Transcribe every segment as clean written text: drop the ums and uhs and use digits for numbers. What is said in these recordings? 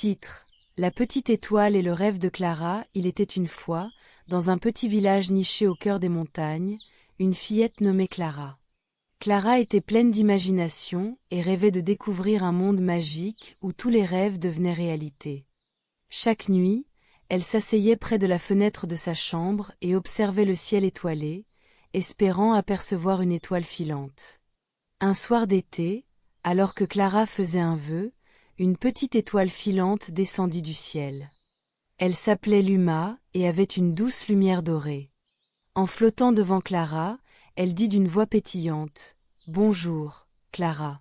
Titre: La petite étoile et le rêve de Clara. Il était une fois, dans un petit village niché au cœur des montagnes, une fillette nommée Clara. Clara était pleine d'imagination et rêvait de découvrir un monde magique où tous les rêves devenaient réalité. Chaque nuit, elle s'asseyait près de la fenêtre de sa chambre et observait le ciel étoilé, espérant apercevoir une étoile filante. Un soir d'été, alors que Clara faisait un vœu, une petite étoile filante descendit du ciel. Elle s'appelait Luma et avait une douce lumière dorée. En flottant devant Clara, elle dit d'une voix pétillante: « Bonjour, Clara.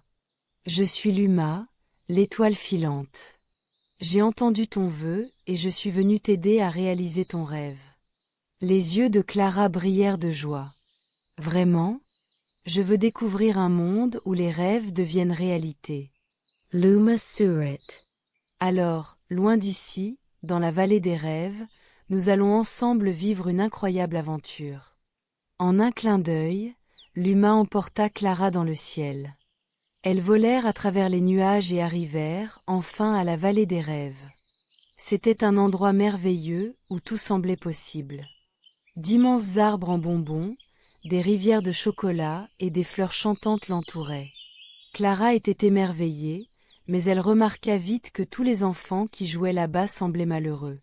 Je suis Luma, l'étoile filante. J'ai entendu ton vœu et je suis venue t'aider à réaliser ton rêve. » Les yeux de Clara brillèrent de joie. « Vraiment? Je veux découvrir un monde où les rêves deviennent réalité. » Luma sourit. Alors, loin d'ici, dans la vallée des rêves, nous allons ensemble vivre une incroyable aventure. En un clin d'œil, Luma emporta Clara dans le ciel. Elles volèrent à travers les nuages et arrivèrent, enfin, à la vallée des rêves. C'était un endroit merveilleux où tout semblait possible. D'immenses arbres en bonbons, des rivières de chocolat et des fleurs chantantes l'entouraient. Clara était émerveillée, mais elle remarqua vite que tous les enfants qui jouaient là-bas semblaient malheureux.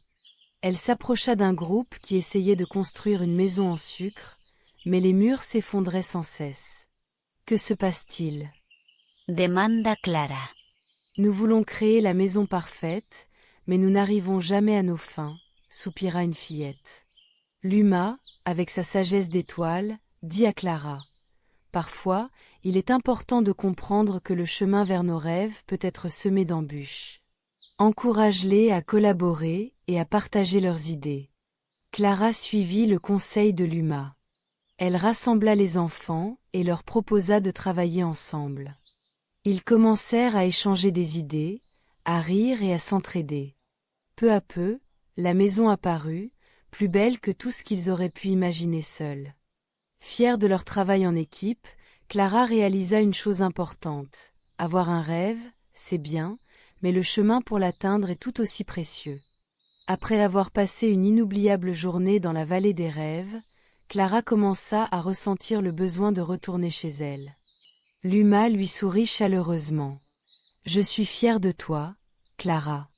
Elle s'approcha d'un groupe qui essayait de construire une maison en sucre, mais les murs s'effondraient sans cesse. « Que se passe-t-il » demanda Clara. « Nous voulons créer la maison parfaite, mais nous n'arrivons jamais à nos fins, soupira une fillette. Luma, avec sa sagesse d'étoile, dit à Clara: « Parfois, il est important de comprendre que le chemin vers nos rêves peut être semé d'embûches. Encourage-les à collaborer et à partager leurs idées. » Clara suivit le conseil de Luma. Elle rassembla les enfants et leur proposa de travailler ensemble. Ils commencèrent à échanger des idées, à rire et à s'entraider. Peu à peu, la maison apparut, plus belle que tout ce qu'ils auraient pu imaginer seuls. Fière de leur travail en équipe, Clara réalisa une chose importante. Avoir un rêve, c'est bien, mais le chemin pour l'atteindre est tout aussi précieux. Après avoir passé une inoubliable journée dans la vallée des rêves, Clara commença à ressentir le besoin de retourner chez elle. Luma lui sourit chaleureusement. « Je suis fière de toi, Clara.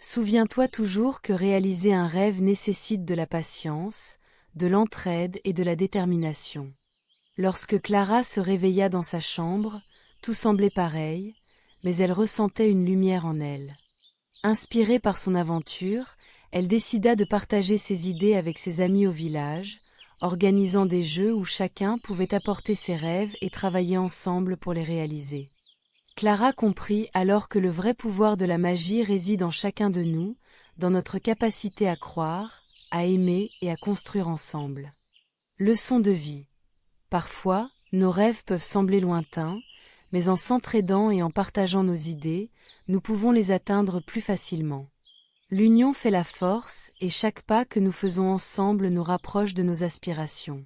Souviens-toi toujours que réaliser un rêve nécessite de la patience, de l'entraide et de la détermination. » Lorsque Clara se réveilla dans sa chambre, tout semblait pareil, mais elle ressentait une lumière en elle. Inspirée par son aventure, elle décida de partager ses idées avec ses amis au village, organisant des jeux où chacun pouvait apporter ses rêves et travailler ensemble pour les réaliser. Clara comprit alors que le vrai pouvoir de la magie réside en chacun de nous, dans notre capacité à croire, à aimer et à construire ensemble. Leçon de vie. Parfois, nos rêves peuvent sembler lointains, mais en s'entraidant et en partageant nos idées, nous pouvons les atteindre plus facilement. L'union fait la force et chaque pas que nous faisons ensemble nous rapproche de nos aspirations.